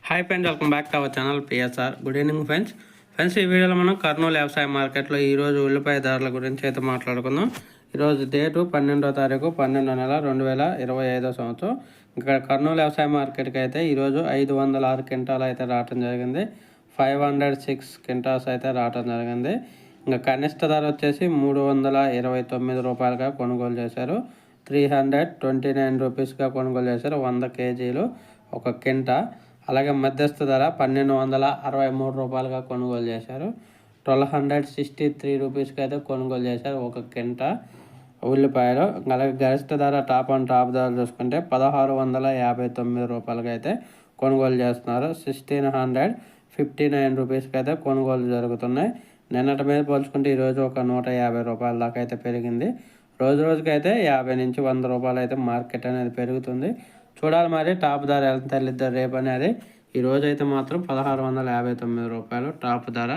Hi friends, welcome back to our channel PSR. Good evening friends ఈ వీడియోలో మనం కర్నూలు వ్యవసాయ మార్కెట్లో ఈరోజు ఉల్లిపాయ ధరల గురించి అయితే మాట్లాడుకుందాం. ఈరోజు డేటు 12వ తారీఖు 12వ నెల 2025 సంవత్సరం. ఇక్కడ కర్నూలు వ్యవసాయ మార్కెట్కి అయితే ఈరోజు 506 క్వింటాలు అయితే రావటం జరిగింది. 506 క్వింటాల్స్ అయితే రావటం జరిగింది. ఇంకా కనిష్ట ధర వచ్చేసి 329 రూపాయలుగా కొనుగోలు చేశారు. 329 రూపీస్గా కొనుగోలు చేశారు 100 కేజీలు ఒక క్వింటా. అలాగే మధ్యస్థ ధర 1263 రూపాయలుగా కొనుగోలు చేశారు. 1263 రూపీస్కి అయితే కొనుగోలు చేశారు ఒక క్వింటా ఉల్లిపాయలు. అలాగే గరిష్ట ధర టాప్ ధర చూసుకుంటే 1659 రూపాయలకి అయితే కొనుగోలు చేస్తున్నారు. 1659 రూపీస్కి అయితే కొనుగోలు జరుగుతున్నాయి. నిన్నటి మీద పోల్చుకుంటే ఈరోజు ఒక 150 రూపాయల దాకా అయితే పెరిగింది. రోజుకైతే 50 నుంచి 100 రూపాయలు అయితే మార్కెట్ అనేది పెరుగుతుంది. చూడాలి మరి టాప్ ధర ఎంత తల్లిద్దారు రేపు అనేది. ఈరోజు అయితే మాత్రం 1659 రూపాయలు టాప్ ధర